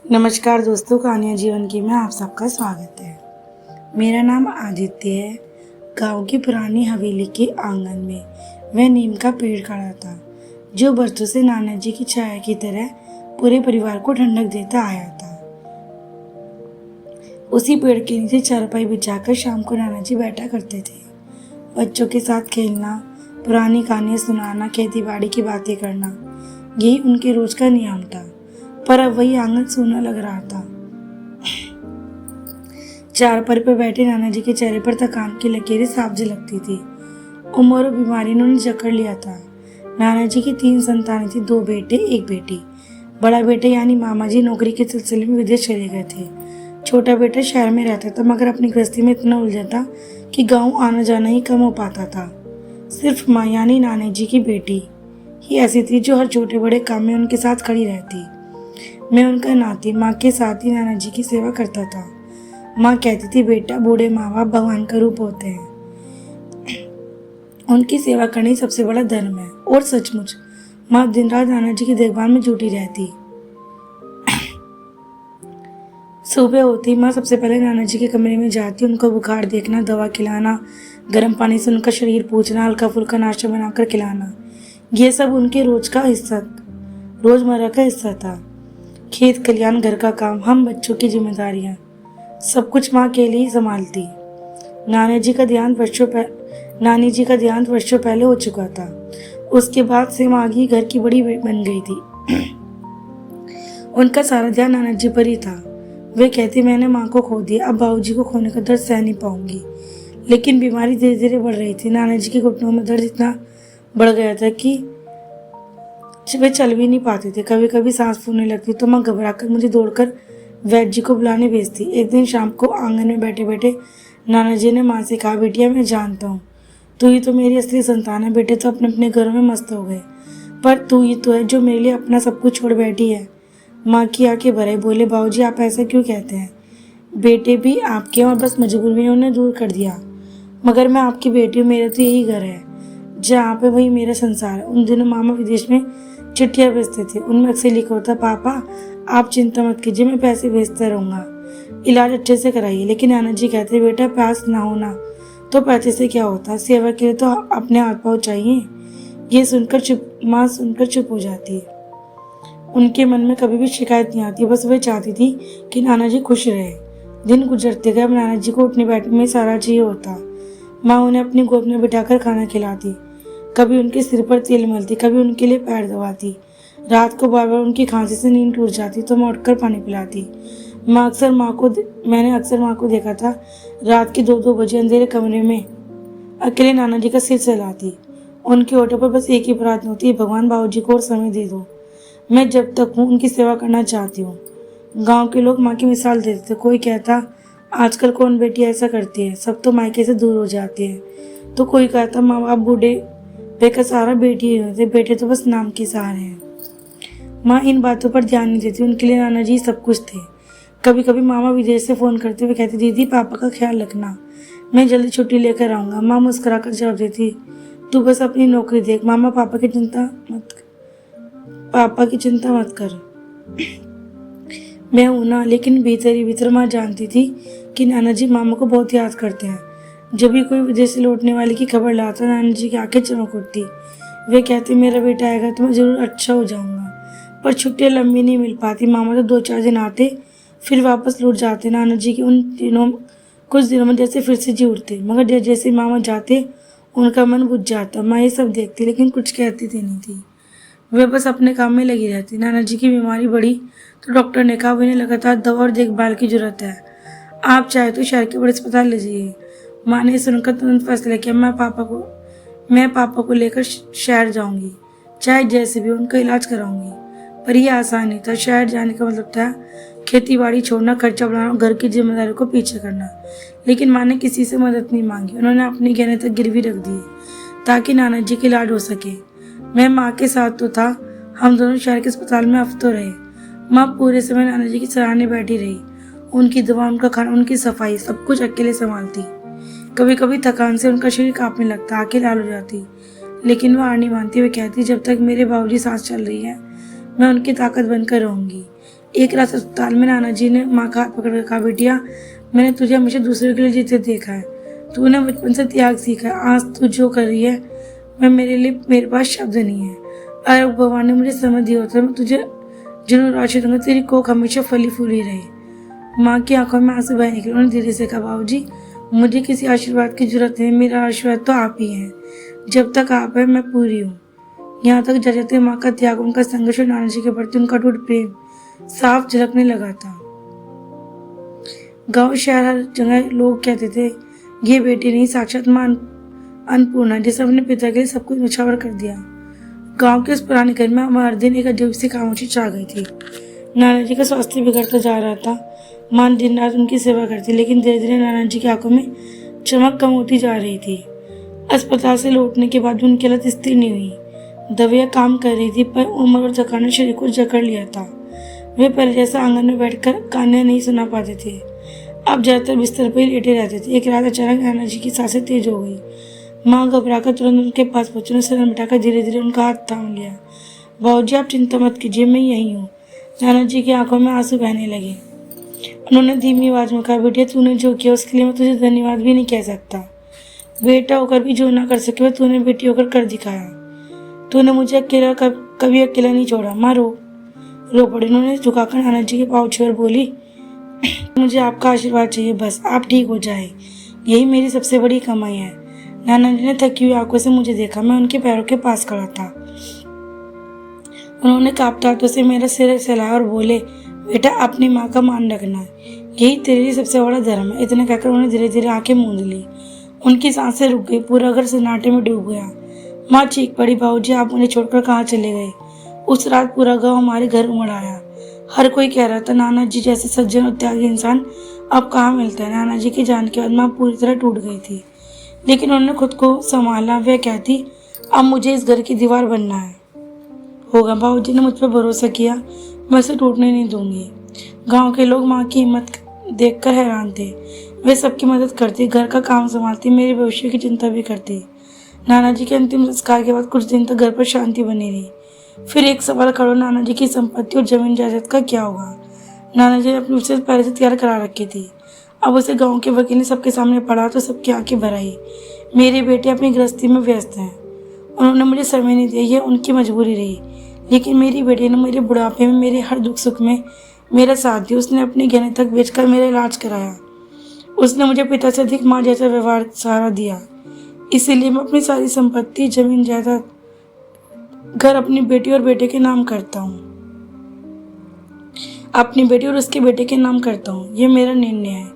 नमस्कार दोस्तों, कहानियाँ जीवन की में आप सबका स्वागत है। मेरा नाम आदित्य है। गांव की पुरानी हवेली के आंगन में वह नीम का पेड़ खड़ा था, जो बरसों से नाना जी की छाया की तरह पूरे परिवार को ठंडक देता आया था। उसी पेड़ के नीचे चारपाई बिछाकर शाम को नाना जी बैठा करते थे। बच्चों के साथ खेलना, पुरानी कहानियाँ सुनाना, खेती बाड़ी की बातें करना, यही उनके रोज का नियम था। पर अब वही आंगन सूना लग रहा था। चारपाई पर बैठे नाना जी के चेहरे पर थकान की लकीरें साफ झलकती थी। उम्र और बीमारी ने उन्हें जकड़ लिया था। नाना जी की 3 संतानें थी, 2 बेटे 1 बेटी। बड़ा बेटा यानी मामा जी नौकरी के सिलसिले में विदेश चले गए थे। छोटा बेटा शहर में रहता था, मगर अपनी गृहस्थी में इतना उलझा था कि गाँव आना जाना ही कम हो पाता था। सिर्फ माँ यानी नाना जी की बेटी ही ऐसी थी जो हर छोटे बड़े काम में उनके साथ खड़ी रहती। मैं उनका नाती माँ के साथ ही नाना जी की सेवा करता था। माँ कहती थी, बेटा, बूढ़े माँ बाप भगवान का रूप होते हैं, उनकी सेवा करना ही सबसे बड़ा धर्म है। और सचमुच माँ दिन रात नाना जी की देखभाल में जुटी रहती। सुबह होती माँ सबसे पहले नाना जी के कमरे में जाती, उनको बुखार देखना, दवा खिलाना, गर्म पानी से उनका शरीर पोंछना, हल्का फुल्का नाश्ता बनाकर खिलाना, ये सब उनके रोजमर्रा का हिस्सा था। खेत खलियान, घर का काम, हम बच्चों की जिम्मेदारियां, सब कुछ माँ के लिए ही संभालती। नानी जी का देहांत वर्षों पहले हो चुका था। उसके बाद से माँ ही घर की बड़ी बन गई थी। उनका सारा ध्यान नाना जी पर ही था। वे कहती, मैंने माँ को खो दिया, अब बाबूजी को खोने का दर्द सह नहीं पाऊंगी। लेकिन बीमारी धीरे धीरे बढ़ रही थी। नाना जी के घुटनों में दर्द इतना बढ़ गया था कि वे चल भी नहीं पाते थे। कभी कभी सांस फूलने लगती तो माँ घबराकर मुझे दौड़कर वैद्य जी को बुलाने भेजती। एक दिन शाम को आंगन में बैठे बैठे नाना जी ने माँ से कहा, बेटिया, मैं जानता हूँ तू ही तो मेरी असली संतान है। बेटे तो अपने अपने घरों में मस्त हो गए, पर तू ही तो है जो मेरे लिए अपना सब कुछ छोड़ बैठी है। माँ की आंखें भरे बोले, बाबूजी आप ऐसा क्यों कहते हैं? बेटे भी आपके और बस मजबूरी ने उन्हें दूर कर दिया, मगर मैं आपकी बेटी हूँ। मेरा तो यही घर है, जहाँ पे वही मेरा संसार है। उन दिनों मामा विदेश में चिट्ठियाँ भेजते थे, उनमें अक्सर लिखा होता, पापा आप चिंता मत कीजिए, मैं पैसे भेजता रहूँगा, इलाज अच्छे से कराइए। लेकिन नाना जी कहते, बेटा पास ना होना तो पैसे से क्या होता, सेवा के लिए तो अपने हाथ पाँव चाहिए। ये माँ सुनकर चुप हो जाती है। उनके मन में कभी भी शिकायत नहीं आती, बस वह चाहती थी कि नाना जी खुश रहे। दिन गुजरते गए, अब नाना जी को उठने बैठने में सारा चाहिए होता। माँ उन्हें अपनी गोद में बिठाकर खाना खिलाती, कभी उनके सिर पर तेल मलती, कभी उनके लिए पैर दबाती। रात को बार बार उनकी खांसी से नींद टूट जाती तो मैं उठकर पानी पिलाती। मैंने अक्सर माँ को देखा था, रात के 2-2 बजे अंधेरे कमरे में अकेले नाना जी का सिर सहलाती। उनके होठों पर बस एक ही प्रार्थना होती, भगवान बाबूजी को और समय दे दो, मैं जब तक हूँ उनकी सेवा करना चाहती हूँ। गाँव के लोग माँ की मिसाल देते थे। कोई कहता, आजकल कौन बेटी ऐसा करती है, सब तो मायके से दूर हो जाती है। तो कोई कहता, माँ बाप बूढ़े बेका सारा बेटी ही होते, बेटे तो बस नाम के सहारे हैं। माँ इन बातों पर ध्यान नहीं देती, उनके लिए नाना जी सब कुछ थे। कभी कभी मामा विदेश से फोन करते हुए कहती, दीदी पापा का ख्याल रखना, मैं जल्दी छुट्टी लेकर आऊँगा। माँ मुस्कुराकर जवाब देती, तू बस अपनी नौकरी देख, मामा पापा की चिंता मत कर, मैं हूं ना। लेकिन भीतर ही भीतर माँ जानती थी कि नाना जी मामा को बहुत याद करते हैं। जब भी कोई विदेश से लौटने वाले की खबर लाता, नाना जी की आंखें चमक उठती। वे कहते, मेरा बेटा आएगा तो मैं जरूर अच्छा हो जाऊंगा। पर छुट्टियां लंबी नहीं मिल पाती। मामा तो 2-4 दिन आते, फिर वापस लौट जाते। नाना जी के कुछ दिनों में जैसे फिर से जी उठते, मगर जैसे मामा जाते उनका मन बुझ जाता। माँ ये सब देखती लेकिन कुछ कहती थी नहीं थी, वे बस अपने काम में लगी रहती। नाना जी की बीमारी बढ़ी तो डॉक्टर ने कहा, उन्हें लगातार दवा और देखभाल की जरूरत है, आप चाहे तो शहर के बड़े अस्पताल ले जाइए। माँ ने सुनकर तुरंत फैसला किया, मैं पापा को लेकर शहर जाऊंगी, चाहे जैसे भी उनका इलाज कराऊंगी। पर यह आसान नहीं था। शहर जाने का मतलब था खेती बाड़ी छोड़ना, खर्चा बढ़ाना, घर की जिम्मेदारी को पीछे करना। लेकिन माँ ने किसी से मदद नहीं मांगी। उन्होंने अपनी गहने तक गिरवी रख दिए ताकि नाना जी का इलाज हो सके। मैं माँ के साथ तो था, हम दोनों शहर के अस्पताल में हफ्तों रहे। माँ पूरे समय नाना जी की सराहने बैठी रही, उनकी दवा, उनका खाना, उनकी सफाई, सब कुछ अकेले संभालती। कभी कभी थकान से उनका शरीर कांपने लगता, आंखें लाल हो जाती, लेकिन वह हार नहीं मानती। वे कहती, जब तक मेरे बाबूजी सांस चल रही है मैं उनकी ताकत बनकर रहूंगी। एक रात अस्पताल में नाना जी ने माँ का हाथ पकड़ कर कहा, बेटिया मैंने तुझे हमेशा दूसरे के लिए जीते देखा है, तूने बचपन से त्याग सीखा है, आज तू जो कर रही है मैं मेरे पास शब्द नहीं है। अगर भगवान ने मुझे समझ दिया होता मैं तुझे जरूर आशीर्वाद दूंगा, तेरी कोख हमेशा फली फूली रही। माँ की आंखों में आंसू बह निकले। उन्होंने धीरे से कहा, बाबूजी मुझे किसी आशीर्वाद की जरूरत नहीं, मेरा आशीर्वाद तो आप ही हैं, जब तक आप है मैं पूरी हूँ। यहाँ तक जाते माँ का त्याग, उनका संघर्ष और नाना जी के प्रति उनका टूट प्रेम साफ झलकने लगा था। गांव शहर हर जगह लोग कहते थे, ये बेटी नहीं साक्षात मां अन्नपूर्णा, जिसे अपने पिता के लिए सब कुछ निछावर कर दिया। गांव के उस पुराने घर में हर दिन एक अजीब सी खामोशी छा गई थी। नाना जी का स्वास्थ्य बिगड़ता जा रहा था। मां दिन रात उनकी सेवा करती, लेकिन धीरे धीरे नाना जी की आंखों में चमक कम होती जा रही थी। अस्पताल से लौटने के बाद भी उनकी हालत स्थिर नहीं हुई। दवाइयाँ काम कर रही थी, पर उम्र और थकान ने शरीर को जकड़ लिया था। वे पहले जैसा आंगन में बैठकर गाने नहीं सुना पाते थे, अब ज्यादातर बिस्तर पर ही लेटे रहते थे। एक रात अचानक नाना जी की सांसें तेज हो गई। माँ घबराकर तुरंत उनके पास पहुंची। उन्हें सर मिटाकर धीरे धीरे उनका हाथ थाम लिया। बाबूजी आप चिंता मत कीजिए, मैं यहीं हूँ। नाना जी की आंखों में आंसू बहने लगे। उन्होंने धीमी आवाज में कहा, बेटिया तूने जो किया उसके लिए मैं तुझे धन्यवाद भी नहीं कह सकता। बेटा होकर भी जो ना कर सके वह तूने बेटी होकर कर दिखाया। तूने मुझे अकेला कभी अकेला नहीं छोड़ा। माँ रो पड़ी। उन्होंने झुकाकर नाना जी के पाँव छुए और बोली, मुझे आपका आशीर्वाद चाहिए, बस आप ठीक हो जाए, यही मेरी सबसे बड़ी कमाई है। नाना जी ने थकी हुई आंखों से मुझे देखा। मैं उनके पैरों के पास खड़ा था। उन्होंने कांपते हाथों से मेरा सिर सहलाया और बोले, बेटा अपनी माँ का मान रखना, यही तेरे लिए सबसे बड़ा धर्म है। इतना कहकर उन्होंने धीरे धीरे आंखें मूंद ली। उनकी सांसें रुक गई। पूरा घर सन्नाटे में डूब गया। माँ चीख पड़ी, बाबूजी आप मुझे छोड़कर कहाँ चले गए। उस रात पूरा गांव हमारे घर उमड़ आया। हर कोई कह रहा था, नाना जी जैसे सज्जन और त्यागी इंसान अब कहाँ मिलता है। नाना जी के जाने के बाद माँ पूरी तरह टूट गई थी, लेकिन उन्होंने खुद को संभाला। वह कहती, अब मुझे इस घर की दीवार बनना है। होगा, बाबूजी ने मुझ पर भरोसा किया, मैं उसे टूटने नहीं दूंगी। गांव के लोग माँ की हिम्मत देखकर हैरान थे। वे सबकी मदद करती, घर का काम संभालती, मेरे भविष्य की चिंता भी करती। नाना जी के अंतिम संस्कार के बाद कुछ दिन तक घर पर शांति बनी रही। फिर एक सवाल खड़ा, नाना जी की संपत्ति और जमीन जायदाद का क्या होगा। नाना जी ने अपनी उसे पहले से तैयार करा रखी थी। अब उसे गांव के वकील ने सबके सामने पढ़ा तो सबकी आंखें भर आई। मेरे बेटे अपनी गृहस्थी में व्यस्त हैं, उन्होंने मुझे समय नहीं दिया, यह उनकी मजबूरी रही। लेकिन मेरी बेटी ने मेरे बुढ़ापे में, मेरे हर दुख सुख में मेरा साथ दिया। उसने अपने गहने तक बेचकर मेरा इलाज कराया। उसने मुझे पिता से अधिक माँ जैसा व्यवहार सहारा दिया। इसीलिए मैं अपनी सारी संपत्ति, जमीन जायदाद, घर अपनी बेटी और बेटे के नाम करता हूँ। अपनी बेटी और उसके बेटे के नाम करता हूँ। ये मेरा निर्णय है।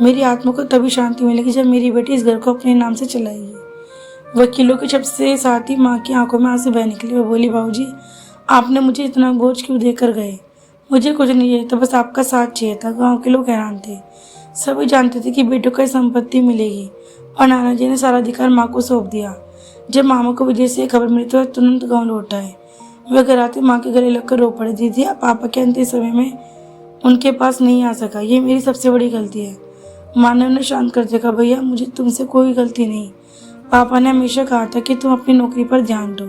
मेरी आत्मा को तभी शांति मिलेगी जब मेरी बेटी इस घर को अपने नाम से चलाएगी। वकीलों के शब्द से साथ ही माँ की आंखों में आंसू बह निकले। वो बोली, बाबूजी आपने मुझे इतना बोझ क्यों देकर गए। मुझे कुछ नहीं चाहिए था, बस आपका साथ चाहिए था। गाँव के लोग हैरान थे। सभी जानते थे कि बेटों को संपत्ति मिलेगी और नाना जी ने सारा अधिकार माँ को सौंप दिया। जब मामा को विजय से खबर मिली तो वह तुरंत गाँव लौट आए। वह घर आते माँ के गले लगकर रो पड़ी। दीदी अब पापा के अंतिम समय में उनके पास नहीं आ सका, ये मेरी सबसे बड़ी गलती है। माँ ने उन्हें शांत करते कहा, भैया मुझे तुमसे कोई गलती नहीं। पापा ने हमेशा कहा था कि तुम अपनी नौकरी पर ध्यान दो,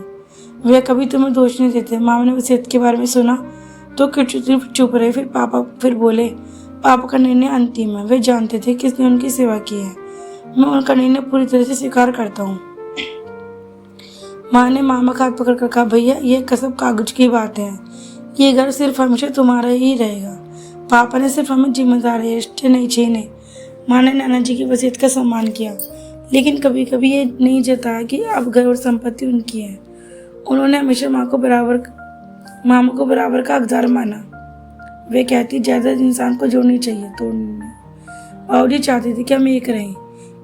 वे कभी तुम्हें दोष नहीं देते। माँ ने वसीयत के बारे में सुना तो चुप रहे। फिर बोले, पापा का निर्णय अंतिम है। वे जानते थे किसने उनकी सेवा की है। मैं उनका निर्णय पूरी तरह से स्वीकार करता हूँ। माँ ने मामा का हाथ पकड़कर कहा, भैया ये कसम कागज की बात है, ये घर सिर्फ हमेशा तुम्हारा ही रहेगा। पापा ने सिर्फ हमें जिम्मेदारी रिश्ते नहीं छीने। माँ ने नाना जी की वसीयत का सम्मान किया, लेकिन कभी कभी ये नहीं जताया कि अब घर और संपत्ति उनकी है। उन्होंने हमेशा मामा को बराबर का हकदार माना। वे कहती, जायदाद इंसान को जोड़नी चाहिए, तोड़नी नहीं। बाबूजी चाहते थे कि हम एक रहें,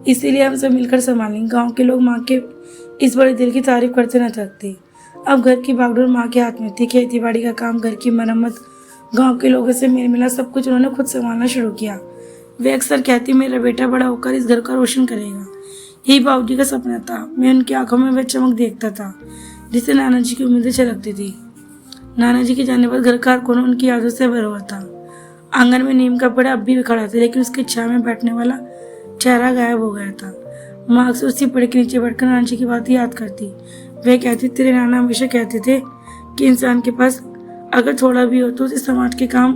इसीलिए हम सब मिलकर संभालें। गांव के लोग माँ के इस बड़े दिल की तारीफ करते न थकते। अब घर की भागदौड़ माँ के हाथ में थी। खेती बाड़ी का काम, घर की मरम्मत, गांव के लोगों से मेल मिला, सब कुछ उन्होंने खुद संभालना शुरू किया। वे अक्सर कहती, मेरा बेटा बड़ा होकर इस घर का रोशन करेगा। यही बाबूजी का सपना था। मैं उनकी आंखों में वह चमक देखता था जिससे नाना जी की उम्मीदें छलकती थी। नाना जी के जाने पर घर का कोना उनकी यादों से भरा हुआ था। आंगन में नीम का पेड़ अब भी खड़ा था, लेकिन उसकी छाया में बैठने वाला चेहरा गायब हो गया था। माँ अक्सर उसी पेड़ के नीचे बैठकर नाना जी की बात याद करती। वे कहती, तेरे नाना हमेशा कहते थे कि इंसान के पास अगर थोड़ा भी हो तो उसे समाज के काम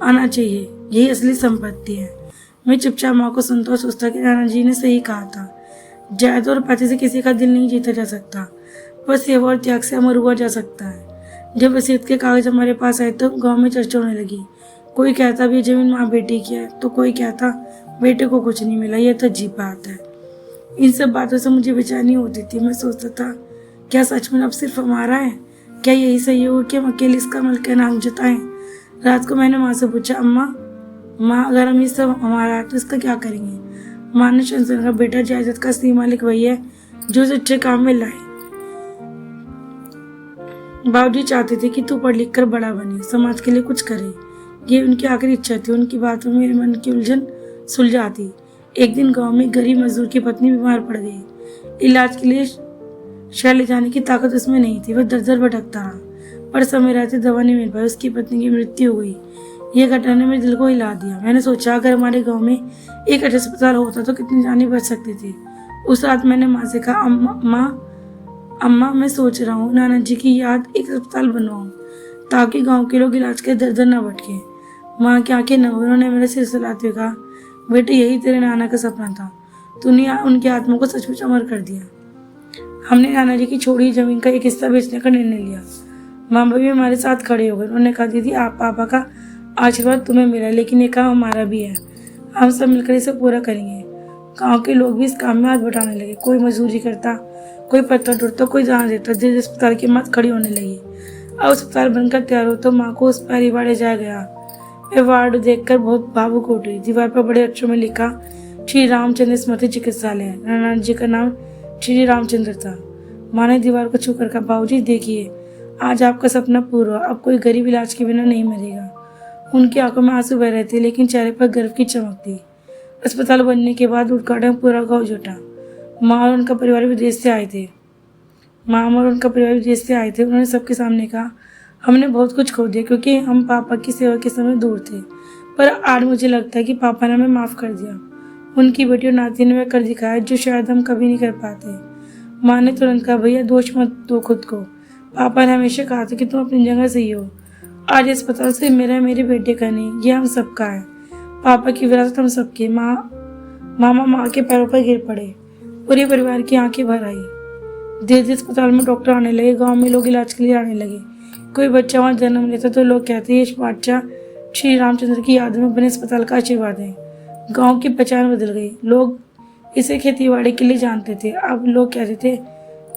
आना चाहिए, यही असली संपत्ति है। मैं चुपचाप माँ को सुनता और सोचता कि नाना जी ने सही कहा था, जायदाद और पैसे से किसी का दिल नहीं जीता जा सकता, पर सेवा और त्याग से अमर हुआ जा सकता है। जब वसीयत के कागज हमारे पास आए तो गांव में चर्चा होने लगी। कोई कहता भी जमीन माँ बेटी की है, तो कोई कहता बेटे को कुछ नहीं मिला, यह तो अजीब बात है। इन सब बातों से मुझे बेचैनी होती थी। मैं सोचता था, क्या सच में अब सिर्फ हमारा है? क्या यही सही होगा कि हम अकेले इसका मल का नाम जताएं? रात को मैंने माँ से पूछा, अम्मा माँ अगर हम ये सब हमारा है तो इसका क्या करेंगे? माँ ने शंसन का बेटा जायदाद का असली मालिक वही है जो उसे अच्छे काम में लाए। बाबूजी चाहते थे कि तू पढ़ लिख कर बड़ा बने, समाज के लिए कुछ करे, ये उनकी आखिरी इच्छा थी। उनकी बातों में मेरे मन की उलझन सुलझाती। एक दिन गांव में गरीब मजदूर की पत्नी बीमार पड़ गई। इलाज के लिए शहर ले जाने की ताकत उसमें नहीं थी। वह दर दर भटकता रहा, पर समय रहते दवा नहीं मिल पाई। उसकी पत्नी की मृत्यु हो गई। यह घटना ने मेरे दिल को हिला दिया। मैंने सोचा, अगर हमारे गांव में एक अच्छा अस्पताल होता तो कितनी जानें बच सकती थी। उस रात मैंने माँ से कहा, अम्मा मैं सोच रहा हूँ नाना जी की याद एक अस्पताल बनवाऊं, ताकि गांव के लोग इलाज के दर दर न भटके। माँ की आंखें न हुई। उन्होंने मेरे सिर सुलाते हुए कहा, बेटे यही तेरे नाना का सपना था, तूने उनकी आत्मा को सचमुच अमर कर दिया। हमने नाना जी की छोड़ी जमीन का एक हिस्सा बेचने का निर्णय लिया। मामा भी हमारे साथ खड़े हो गए। उन्होंने कहा, दीदी आप पापा का आशीर्वाद तुम्हें मिला, लेकिन ये काम हमारा भी है, हम सब मिलकर इसे पूरा करेंगे। गांव के लोग भी इस काम में हाथ बटाने लगे। कोई मजदूरी करता, कोई पत्थर ढूंढता, कोई जान देता। धीरे अस्पताल की मत खड़ी होने लगी। अब अस्पताल बनकर तैयार हो तो माँ को उस पैरी बाड़े जा गया। वे वार्ड देखकर बहुत भावुक हो गई। दीवार पर बड़े अक्षरों में लिखा, श्री रामचंद्र स्मृति चिकित्सालय। नाना जी का नाम श्री रामचंद्र था। माँ ने दीवार को छू कर कहा, बाबूजी देखिए, आज आपका सपना पूरा हुआ। अब कोई गरीब इलाज के बिना नहीं मरेगा। उनकी आंखों में आंसू बह रहे थे, लेकिन चेहरे पर गर्व की चमक थी। अस्पताल बनने के बाद उद्घाटन पूरा गाँव जुटा। माँ और उनका परिवार विदेश से आए थे। उन्होंने सबके सामने कहा, हमने बहुत कुछ खो दिया क्योंकि हम पापा की सेवा के समय दूर थे, पर आज मुझे लगता है कि पापा ने हमें माफ़ कर दिया। उनकी बेटी और नाती ने वह कर दिखाया जो शायद हम कभी नहीं कर पाते। माँ ने तुरंत कहा, भैया दोष मत दो खुद को। पापा ने हमेशा कहा था कि तुम अपनी जगह सही हो। आज अस्पताल से मेरे बेटे का नहीं, ये हम सबका है। पापा की विरासत हम सबकी। मामा माँ के पैरों पर गिर पड़े। पूरे परिवार की आंखें भर आई। धीरे धीरे अस्पताल में डॉक्टर आने लगे। गांव में लोग इलाज के लिए आने लगे। कोई बच्चा वहाँ जन्म लेता तो लोग कहते, ये बादशाह श्री रामचंद्र की याद में बने अस्पताल का आशीर्वाद है। गांव की पहचान बदल गई। लोग इसे खेतीबाड़ी के लिए जानते थे। अब लोग कहते थे,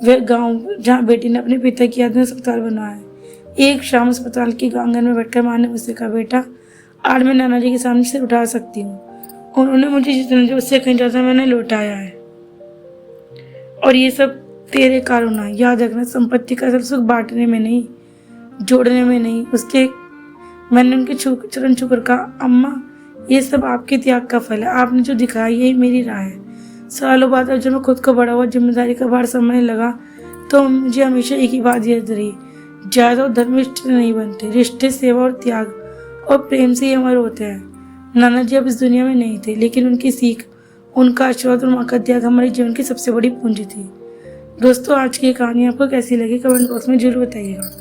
वह गांव जहाँ बेटी ने अपने पिता की याद में अस्पताल बनवाया है। एक शाम अस्पताल के आंगन में बैठकर माँ ने मुझसे कहा, बेटा आज मैं नाना जी के सामने से उठा सकती हूँ। उन्होंने मुझे जितना उससे कहीं ज़्यादा मैंने लौटाया है, और ये सब तेरे कारण है। याद रखना, संपत्ति का असल सुख बांटने में नहीं, जोड़ने में नहीं। मैंने उनके चरण छूकर कहा, अम्मा ये सब आपके त्याग का फल है। आपने जो दिखाया यही मेरी राह है। सालों बाद अब जब मैं खुद को बड़ा हुआ, जिम्मेदारी का भार समझने लगा, तो मुझे हमेशा एक ही बात याद रही, जायदाद और धर्म रिश्ते नहीं बनते, रिश्ते सेवा और त्याग और प्रेम से ही अमर होते हैं। नाना जी अब इस दुनिया में नहीं थे, लेकिन उनकी सीख, उनका आशीर्वाद और माँ का त्याग हमारे जीवन की सबसे बड़ी पूंजी थी। दोस्तों आज की कहानी आपको कैसी लगी कमेंट बॉक्स में जरूर बताइएगा।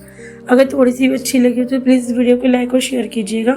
अगर थोड़ी सी भी अच्छी लगी तो प्लीज़ इस वीडियो को लाइक और शेयर कीजिएगा।